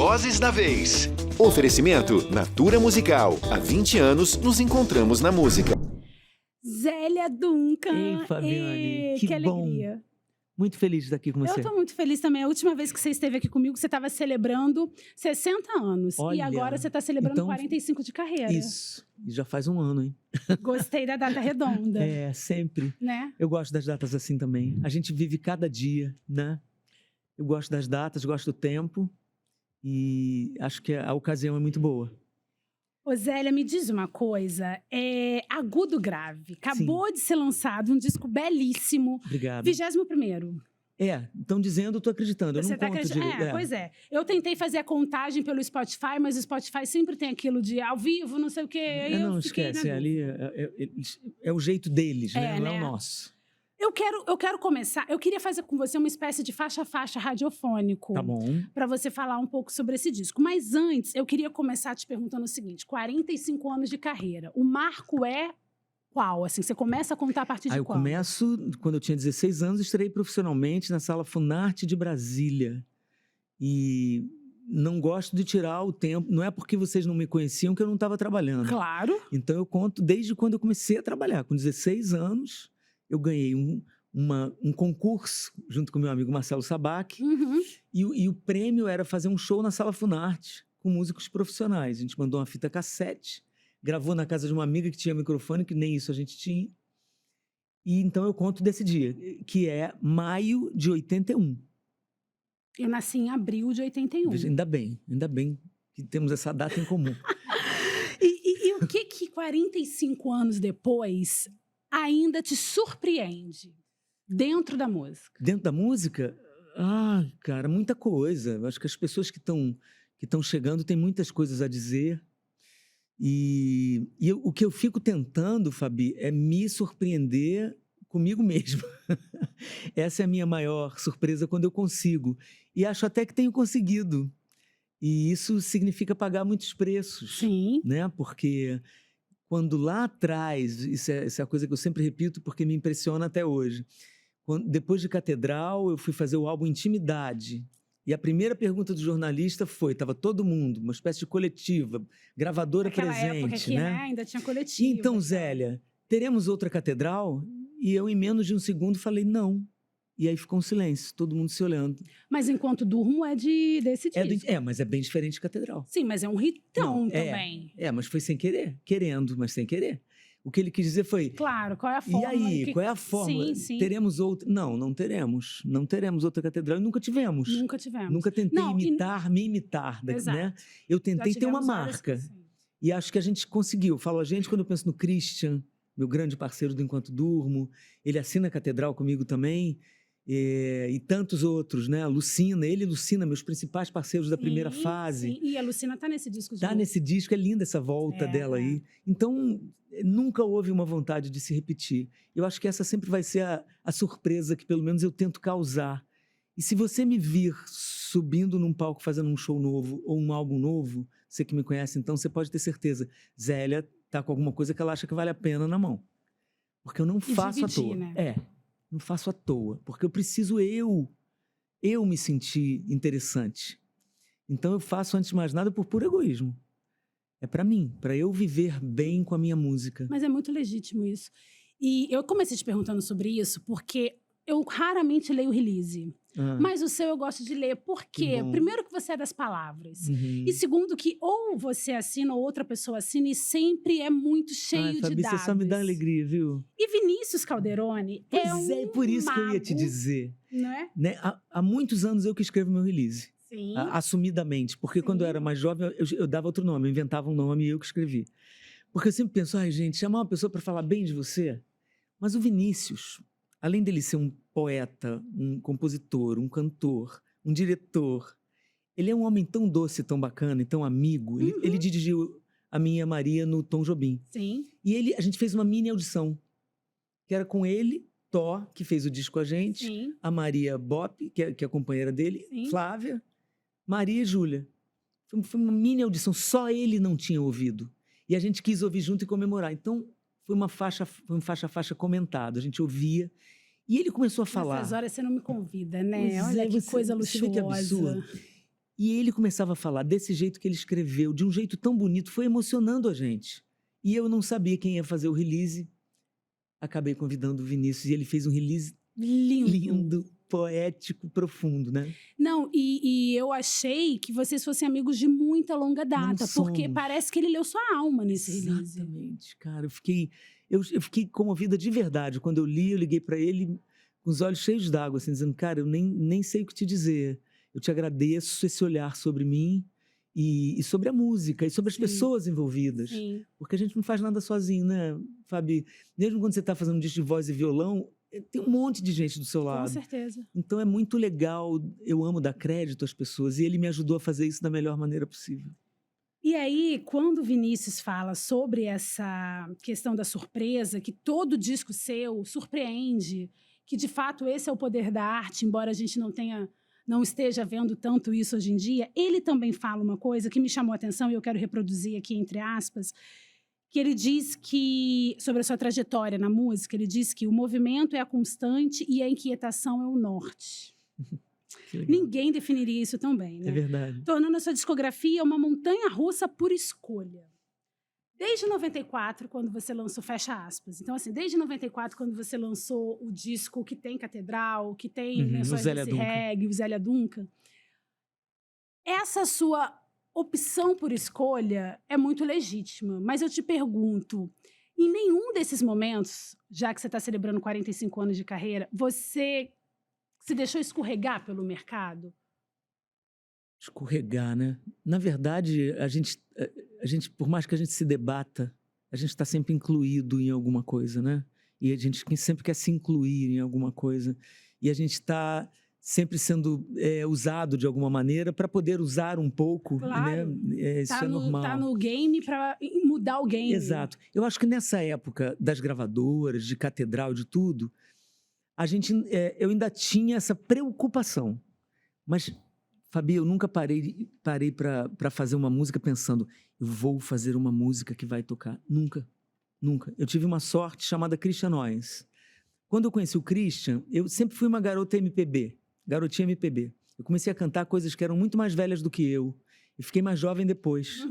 Vozes da Vez. Oferecimento Natura Musical. Há 20 anos nos encontramos na música. Zélia Duncan. Ei, Fabiane, que bom. alegria. Muito feliz de estar aqui com você. Eu tô muito feliz também. A última vez que você esteve aqui comigo, você estava celebrando 60 anos. Olha, e agora você está celebrando então, 45 de carreira. Isso. E já faz um ano, hein? Gostei da data redonda. É, sempre. Né? Eu gosto das datas assim também. A gente vive cada dia, né? Eu gosto das datas, gosto do tempo. E acho que a ocasião é muito boa. Ô Zélia, me diz uma coisa. Agudo Grave. Acabou de ser lançado um disco belíssimo. Obrigado. 21º. Estão dizendo, eu tô acreditando. Eu Você não tá conto acreditando? direito. Pois é. Eu tentei fazer a contagem pelo Spotify, mas o Spotify sempre tem aquilo de ao vivo, não sei o quê. Aí Não, eu fiquei esquece. na Ali é o jeito deles, né? Não é né? o nosso. Eu quero começar. Eu queria fazer com você uma espécie de faixa-faixa radiofônico. Tá bom. Para você falar um pouco sobre esse disco. Mas antes, eu queria começar te perguntando o seguinte: 45 anos de carreira. O marco é qual? Assim, você começa a contar a partir de Eu quando? começo, quando eu tinha 16 anos, estreiei profissionalmente na Sala Funarte de Brasília. E não gosto de tirar o tempo. Não é porque vocês não me conheciam que eu não estava trabalhando. Claro. Então eu conto desde quando eu comecei a trabalhar. Com 16 anos, eu ganhei um concurso junto com meu amigo Marcelo Sabac. Uhum. E o prêmio era fazer um show na Sala Funarte com músicos profissionais. A gente mandou uma fita cassete, gravou na casa de uma amiga que tinha microfone, que nem isso a gente tinha. E então eu conto desse dia, que é maio de 81. Eu nasci em abril de 81. Ainda bem que temos essa data em comum. E o que 45 anos depois ainda te surpreende dentro da música? Dentro da música, cara, muita coisa. Eu acho que as pessoas que estão chegando têm muitas coisas a dizer. O que eu fico tentando, Fabi, é me surpreender comigo mesmo. Essa é a minha maior surpresa quando eu consigo. E acho até que tenho conseguido. E isso significa pagar muitos preços. Sim. Né? Porque quando lá atrás, isso é a coisa que eu sempre repito porque me impressiona até hoje. Depois de Catedral, eu fui fazer o álbum Intimidade. E a primeira pergunta do jornalista foi, estava todo mundo, uma espécie de coletiva, gravadora Naquela presente, época que, né? Ainda tinha coletiva. Então, Zélia, teremos outra Catedral? E eu, em menos de um segundo, falei, não. E aí ficou um silêncio, todo mundo se olhando. Mas Enquanto Durmo é desse disco. Mas é bem diferente de Catedral. Sim, mas é um hitão Não, também. Mas foi sem querer, querendo, mas sem querer. O que ele quis dizer foi... Claro, qual é a fórmula? E aí, qual é a fórmula? Sim. Teremos outra... Não teremos. Não teremos outra Catedral e nunca tivemos. Nunca tivemos. Nunca tentei me imitar, né? Eu tentei ter uma marca. E acho que a gente conseguiu. Falo a gente quando eu penso no Christian, meu grande parceiro do Enquanto Durmo. Ele assina a Catedral comigo também. E tantos outros, né? Lucina, ele e Lucina, meus principais parceiros da primeira fase. Sim. E a Lucina tá nesse disco. Tá nesse disco, é linda essa volta dela aí. Então, nunca houve uma vontade de se repetir. Eu acho que essa sempre vai ser a surpresa que pelo menos eu tento causar. E se você me vir subindo num palco fazendo um show novo ou um álbum novo, você que me conhece então, você pode ter certeza, Zélia tá com alguma coisa que ela acha que vale a pena na mão. Porque eu não faço à toa. Né? Não faço à toa, porque eu preciso eu me sentir interessante. Então eu faço, antes de mais nada, por puro egoísmo. É para mim, para eu viver bem com a minha música. Mas é muito legítimo isso. E eu comecei te perguntando sobre isso porque eu raramente leio release. Mas o seu eu gosto de ler. Por quê? Primeiro que você é das palavras. Uhum. E segundo que ou você assina ou outra pessoa assina e sempre é muito cheio Fabi, de dados. você só me dá alegria, viu? E Vinícius Calderoni é por isso mago, que eu ia te dizer. Né? Há muitos anos eu que escrevo meu release. Sim. Assumidamente. Porque quando eu era mais jovem, eu dava outro nome. Eu inventava um nome e eu que escrevi. Porque eu sempre penso, gente, chamar uma pessoa para falar bem de você. Mas o Vinícius, além dele ser um poeta, um compositor, um cantor, um diretor, ele é um homem tão doce, tão bacana e tão amigo. Ele dirigiu a minha e a Maria no Tom Jobim. Sim. E a gente fez uma mini audição, que era com ele, Tó, que fez o disco com a gente, Sim. a Maria Bop, que é a companheira dele, Sim. Flávia, Maria e Júlia. Foi uma mini audição, só ele não tinha ouvido. E a gente quis ouvir junto e comemorar. Então, foi um faixa comentado. A gente ouvia. E ele começou a falar. Nessas horas você não me convida, né? Olha que coisa luxuosa. Você vê que absurdo. E ele começava a falar desse jeito que ele escreveu, de um jeito tão bonito, foi emocionando a gente. E eu não sabia quem ia fazer o release. Acabei convidando o Vinícius e ele fez um release lindo, poético, profundo, né? Não, e eu achei que vocês fossem amigos de muita longa data, porque parece que ele leu sua alma nesse release. Exatamente, cara. Eu fiquei comovida de verdade. Quando eu li, eu liguei para ele com os olhos cheios d'água, assim, dizendo, cara, eu nem sei o que te dizer. Eu te agradeço esse olhar sobre mim e sobre a música e sobre as pessoas envolvidas. Sim. Porque a gente não faz nada sozinho, né, Fabi? Mesmo quando você está fazendo um disco de voz e violão, tem um monte de gente do seu lado. Com certeza. Então é muito legal, eu amo dar crédito às pessoas e ele me ajudou a fazer isso da melhor maneira possível. E aí, quando o Vinícius fala sobre essa questão da surpresa, que todo disco seu surpreende, que de fato esse é o poder da arte, embora a gente não esteja vendo tanto isso hoje em dia, ele também fala uma coisa que me chamou a atenção e eu quero reproduzir aqui entre aspas, que ele diz que, sobre a sua trajetória na música, ele diz que o movimento é a constante e a inquietação é o norte. Ninguém definiria isso tão bem, né? É verdade. Tornando a sua discografia uma montanha-russa por escolha. Desde 94, quando você lançou, fecha aspas. Então, assim, desde 94, quando você lançou o disco que tem Catedral, que tem Lençóis desse reggae, o Zélia Duncan, essa sua opção por escolha é muito legítima. Mas eu te pergunto, em nenhum desses momentos, já que você está celebrando 45 anos de carreira, você se deixou escorregar pelo mercado? Escorregar, né? Na verdade, a gente, por mais que a gente se debata, a gente está sempre incluído em alguma coisa, né? E a gente sempre quer se incluir em alguma coisa. E a gente está sempre sendo usado de alguma maneira para poder usar um pouco, claro. Né? Isso é normal. Tá no game para mudar o game. Exato. Eu acho que nessa época das gravadoras, de Catedral, de tudo, eu ainda tinha essa preocupação. Mas, Fabi, eu nunca parei para fazer uma música pensando, eu vou fazer uma música que vai tocar. Nunca, nunca. Eu tive uma sorte chamada Christian Noyes. Quando eu conheci o Christian, eu sempre fui uma garota MPB, garotinha MPB. Eu comecei a cantar coisas que eram muito mais velhas do que eu. E fiquei mais jovem depois.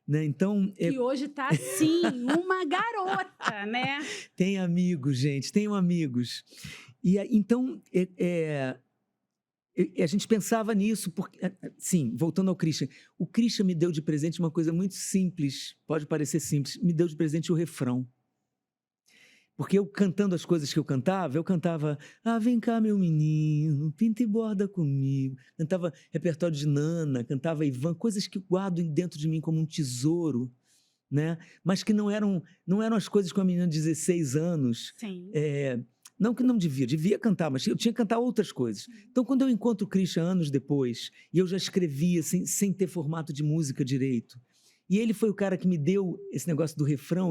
Né? Então, e hoje tá, sim, uma garota, né? Tem amigos, gente, tenho amigos. E então, a gente pensava nisso, porque, sim, voltando ao Christian, o Christian me deu de presente uma coisa muito simples, pode parecer simples, me deu de presente o refrão. Porque eu cantando as coisas que eu cantava, vem cá meu menino, pinta e borda comigo. Cantava repertório de Nana, cantava Ivan, coisas que eu guardo dentro de mim como um tesouro, né? Mas que não eram as coisas com a menina de 16 anos. Sim. Não que não devia cantar, mas eu tinha que cantar outras coisas. Então, quando eu encontro o Christian anos depois, e eu já escrevia sem ter formato de música direito, e ele foi o cara que me deu esse negócio do refrão.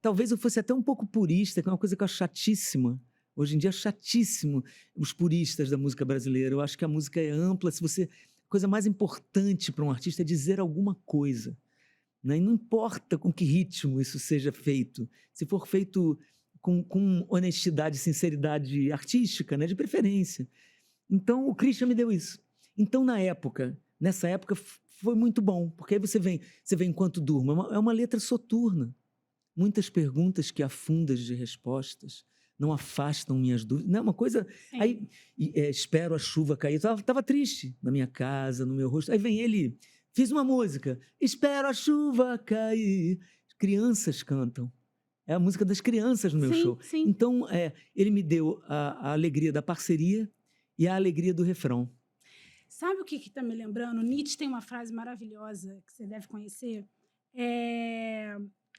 Talvez eu fosse até um pouco purista, que é uma coisa que eu acho chatíssima. Hoje em dia é chatíssimo os puristas da música brasileira. Eu acho que a música é ampla. A coisa mais importante para um artista é dizer alguma coisa, né? E não importa com que ritmo isso seja feito. Se for feito com honestidade, sinceridade artística, né? De preferência. Então, o Christian me deu isso. Então, nessa época, foi muito bom, porque aí você vem enquanto durmo. É uma letra soturna. Muitas perguntas que afundas de respostas não afastam minhas dúvidas. Não é uma coisa... Sim. Aí, espero a chuva cair. Eu estava triste na minha casa, no meu rosto. Aí vem ele, fiz uma música. Espero a chuva cair. Crianças cantam. É a música das crianças no meu show. Sim. Então, ele me deu a alegria da parceria e a alegria do refrão. Sabe o que está me lembrando? Nietzsche tem uma frase maravilhosa que você deve conhecer.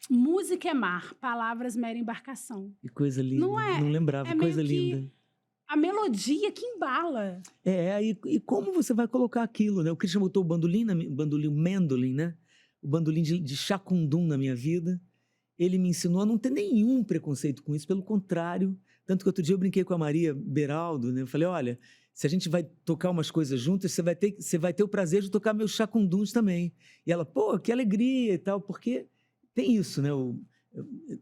Música é mar, palavras mera embarcação. Que coisa linda. Não lembrava, coisa linda. A melodia que embala. E como você vai colocar aquilo, né? O Christian botou o bandolim, mandolin, né? O bandolim de chacundum na minha vida. Ele me ensinou a não ter nenhum preconceito com isso, pelo contrário. Tanto que outro dia eu brinquei com a Maria Beraldo, né? Eu falei, olha, se a gente vai tocar umas coisas juntas, você vai ter o prazer de tocar meus chacunduns também. E ela, pô, que alegria e tal, porque tem isso, né?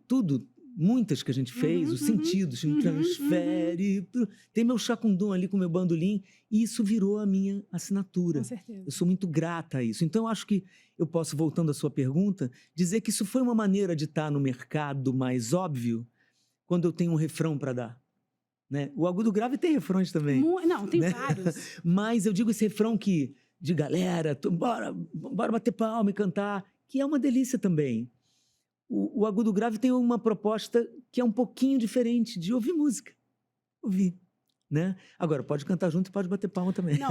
Tudo muitas que a gente fez, os sentidos, transfere. Tem meu chacundum ali com meu bandolim, e isso virou a minha assinatura. Com certeza. Eu sou muito grata a isso. Então, eu acho que eu posso, voltando à sua pergunta, dizer que isso foi uma maneira de estar no mercado mais óbvio quando eu tenho um refrão para dar. Né? O agudo grave tem refrões também. Não, tem né? vários. Mas eu digo esse refrão de galera, bora bater palma e cantar, que é uma delícia também. O agudo grave tem uma proposta que é um pouquinho diferente de ouvir música. Ouvir, né? Agora, pode cantar junto e pode bater palma também. Não,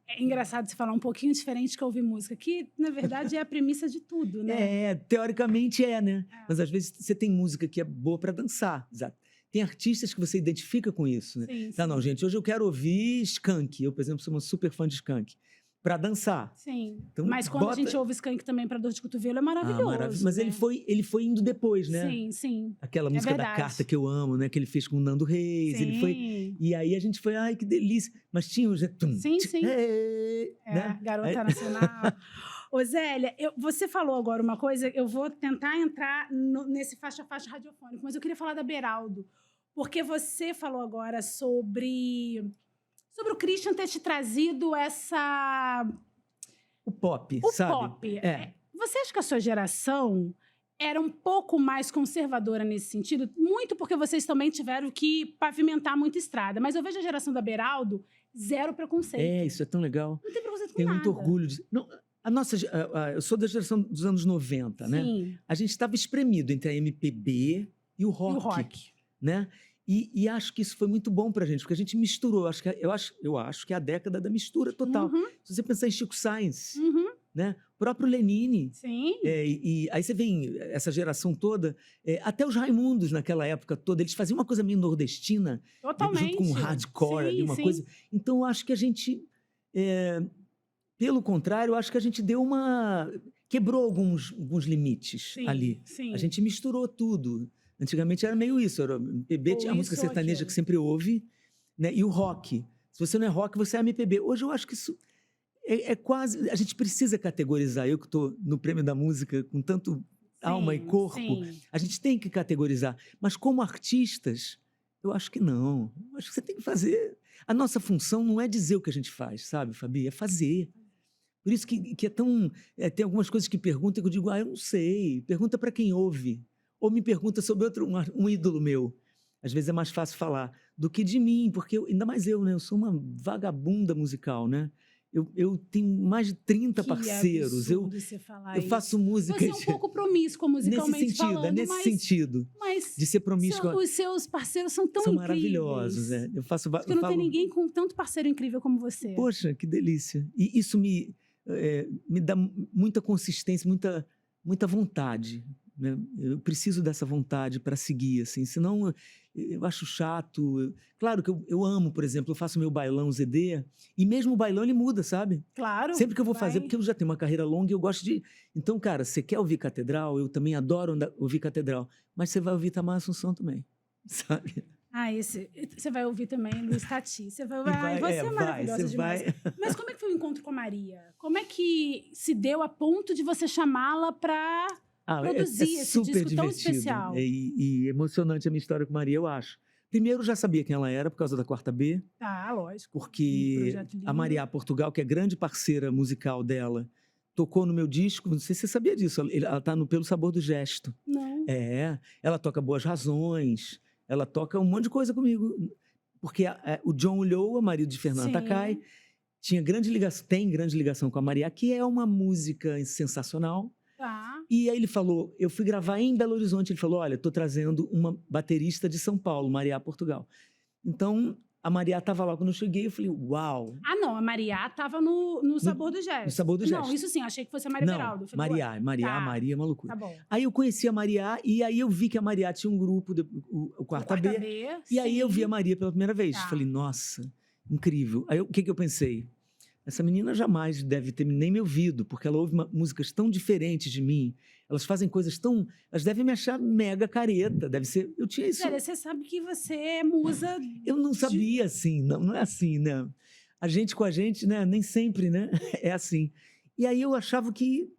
é engraçado você falar um pouquinho diferente que ouvir música, que, na verdade, é a premissa de tudo, né? Teoricamente né? Mas, às vezes, você tem música que é boa para dançar, exato. Tem artistas que você identifica com isso, né? Sim, Não, gente, hoje eu quero ouvir Skank. Eu, por exemplo, sou uma super fã de Skank. Para dançar. Sim. Então, mas quando a gente ouve Skank também para dor de cotovelo, é maravilhoso. Mas né? ele foi indo depois, né? Sim, sim. Aquela música da Carta que eu amo, né? Que ele fez com o Nando Reis. Sim. Ele foi. E aí a gente foi, ai, que delícia. Mas tinha os. Sim. Né? Garota Nacional. Ô, Zélia, você falou agora uma coisa, eu vou tentar entrar nesse faixa-faixa radiofônico, mas eu queria falar da Beraldo. Porque você falou agora sobre o Christian ter te trazido o pop, o sabe? Pop. Você acha que a sua geração era um pouco mais conservadora nesse sentido? Muito porque vocês também tiveram que pavimentar muita estrada. Mas eu vejo a geração da Beraldo, zero preconceito. Isso é tão legal. Não tem preconceito com Tenho nada. muito orgulho de... Não, eu sou da geração dos anos 90, né? Sim. A gente estava espremido entre a MPB e o rock. Né? E acho que isso foi muito bom pra gente, porque a gente misturou. Eu acho que é a década da mistura total. Se você pensar em Chico Sainz, né? O próprio Lenine. Sim. E aí você vê essa geração toda, até os Raimundos naquela época toda, eles faziam uma coisa meio nordestina, Totalmente. junto com um hardcore, ali, uma coisa. Então, eu acho que a gente, pelo contrário, eu acho que a gente quebrou alguns limites ali. Sim. A gente misturou tudo. Antigamente era meio isso, era MPB, tinha a música sertaneja que sempre ouve, né? E o rock. Se você não é rock, você é MPB. Hoje eu acho que isso é quase... A gente precisa categorizar. Eu que estou no Prêmio da Música com tanto alma e corpo, a gente tem que categorizar. Mas como artistas, eu acho que não. Eu acho que você tem que fazer... A nossa função não é dizer o que a gente faz, sabe, Fabi? É fazer. Por isso que é tão... tem algumas coisas que perguntam que eu digo, eu não sei. Pergunta para quem ouve. Ou me pergunta sobre um ídolo meu. Às vezes é mais fácil falar do que de mim, porque ainda mais eu, né? Eu sou uma vagabunda musical, né? Eu tenho mais de 30 parceiros. Eu faço música. Você é um pouco promíscua musicalmente falando. Nesse sentido. De ser promíscua. Os seus parceiros são tão incríveis. Maravilhosos. Eu faço. Porque não tem ninguém com tanto parceiro incrível como você. Poxa, que delícia. E isso me dá muita consistência, muita vontade. Né? Eu preciso dessa vontade para seguir, assim, senão eu acho chato. Claro que eu amo, por exemplo, eu faço meu bailão ZD e mesmo o bailão ele muda, sabe? Claro. Sempre que eu vou fazer, porque eu já tenho uma carreira longa e eu gosto de... Então, cara, você quer ouvir Catedral? Eu também adoro ouvir Catedral, mas você vai ouvir Tamar Assunção também, sabe? Você vai ouvir também Luiz Tati. Você vai você é maravilhosa demais. Mas como é que foi o encontro com a Maria? Como é que se deu a ponto de você chamá-la para... produzir esse disco tão especial. E emocionante a minha história com Maria, eu acho. Primeiro, eu já sabia quem ela era por causa da Quarta B. Lógico. Porque a Maria Portugal, que é grande parceira musical dela, tocou no meu disco. Não sei se você sabia disso. Ela está no Pelo Sabor do Gesto. Não. Ela toca Boas Razões. Ela toca um monte de coisa comigo. Porque o John Ulloa, marido de Fernanda Takai, tem grande ligação com a Maria, que é uma música sensacional. E aí ele falou, eu fui gravar em Belo Horizonte, ele falou, olha, estou trazendo uma baterista de São Paulo, Maria Portugal. Então, a Maria estava lá quando eu cheguei, eu falei, uau. Não, a Maria estava no Sabor do Gesto. No Sabor do Gesto. Não, isso sim, achei que fosse a Maria Beraldo. Maria, Maria é uma loucura. Tá bom. Aí eu conheci a Maria, e aí eu vi que a Maria tinha um grupo, o Quarta B, e aí eu vi a Maria pela primeira vez. Falei, nossa, incrível. Aí o que eu pensei? Essa menina jamais deve ter nem me ouvido, porque ela ouve músicas tão diferentes de mim. Elas fazem coisas tão... Elas devem me achar mega careta. Deve ser... Eu tinha isso... Sério, você sabe que você é musa... Eu não sabia assim, não é assim, né? A gente com a gente, né? Nem sempre, né? É assim. E aí eu achava que...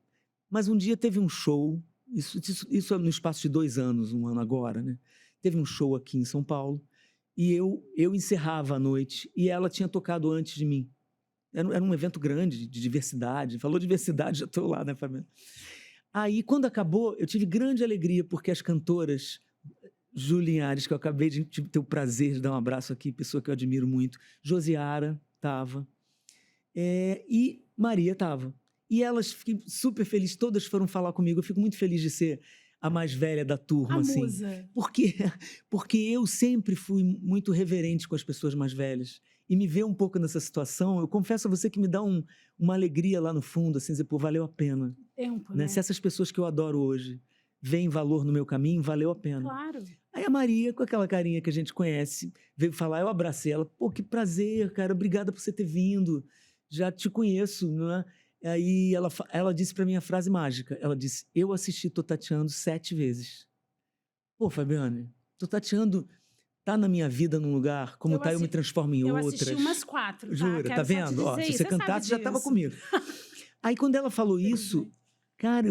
Mas um dia teve um show Isso é no espaço de 2 anos, 1 ano agora, né? Teve um show aqui em São Paulo e eu encerrava a noite e ela tinha tocado antes de mim. Era um evento grande de diversidade. Falou diversidade, já estou lá, né, Fabiana? Aí, quando acabou, eu tive grande alegria porque as cantoras Ju Linhares, que eu acabei de ter o prazer de dar um abraço aqui, pessoa que eu admiro muito, Josiara estava, e Maria estava. E elas, fiquei super feliz, todas foram falar comigo. Eu fico muito feliz de ser a mais velha da turma, A assim. musa. Porque eu sempre fui muito reverente com as pessoas mais velhas. E me ver um pouco nessa situação, eu confesso a você que me dá uma alegria lá no fundo, assim, dizer, pô, valeu a pena. Tempo, Né? né? Se essas pessoas que eu adoro hoje veem valor no meu caminho, valeu a pena. Claro. Aí a Maria, com aquela carinha que a gente conhece, veio falar, eu abracei ela. Pô, que prazer, cara, obrigada por você ter vindo. Já te conheço, não é? Aí ela disse para mim a frase mágica. Ela disse, eu assisti Tô Tateando 7 vezes. Pô, Fabiane, Tô Tateando tá na minha vida num lugar, como eu me transformo em outras. Eu assisti umas 4, tá? Jura, Quero tá só te vendo? Ó, dizer se isso, você cantasse, já estava disso. comigo. Aí quando ela falou isso, cara,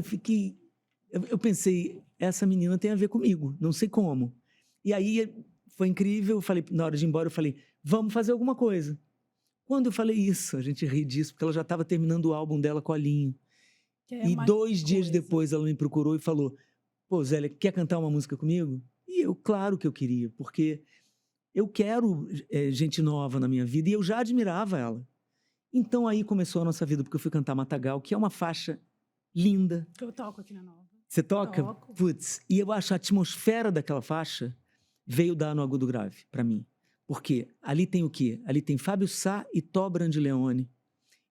eu pensei, essa menina tem a ver comigo, não sei como. E aí foi incrível, eu falei, na hora de ir embora, eu falei, vamos fazer alguma coisa. Quando eu falei isso, a gente ri disso, porque ela já estava terminando o álbum dela, Colinho. E 2 dias depois ela me procurou e falou, pô, Zélia, quer cantar uma música comigo? E eu, claro que eu queria, porque eu quero gente nova na minha vida e eu já admirava ela. Então aí começou a nossa vida, porque eu fui cantar Matagal, que é uma faixa linda. Que eu toco aqui na Nova. Você toca? Toco. Putz, e eu acho a atmosfera daquela faixa veio dar no agudo grave, para mim. Porque ali tem o quê? Ali tem Fábio Sá e Tó Brandileone.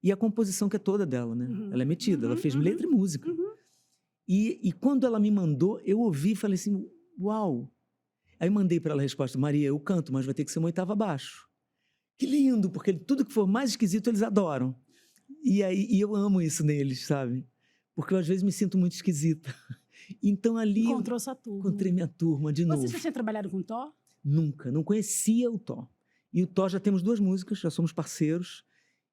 E a composição que é toda dela, né? Uhum. Ela é metida, ela fez letra e música. Uhum. E quando ela me mandou, eu ouvi e falei assim, uau! Aí mandei para ela a resposta, Maria, eu canto, mas vai ter que ser uma oitava abaixo. Que lindo, porque tudo que for mais esquisito eles adoram. E eu amo isso neles, sabe? Porque eu às vezes me sinto muito esquisita. Então ali Encontrou sua turma. encontrei minha turma de novo. Você já tinha trabalhado com Tó? Nunca, não conhecia o Tó. E o Tó já temos 2 músicas, já somos parceiros.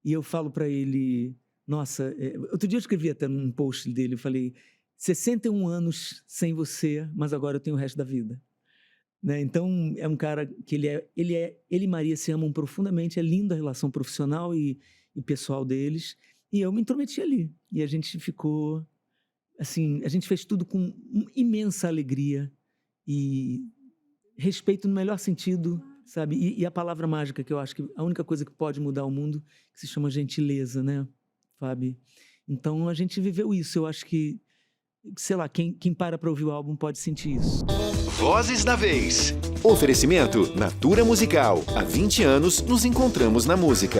E eu falo para ele, nossa, outro dia eu escrevi até num post dele, eu falei, 61 anos sem você, mas agora eu tenho o resto da vida. Né? Então, é um cara que ele e Maria se amam profundamente, é linda a relação profissional e pessoal deles. E eu me intrometi ali. E a gente ficou, assim, a gente fez tudo com imensa alegria e respeito no melhor sentido, sabe? E a palavra mágica, que eu acho que a única coisa que pode mudar o mundo, que se chama gentileza, né, Fábio? Então, a gente viveu isso. Eu acho que, sei lá, quem para ouvir o álbum pode sentir isso. Vozes da Vez. Oferecimento Natura Musical. Há 20 anos nos encontramos na música.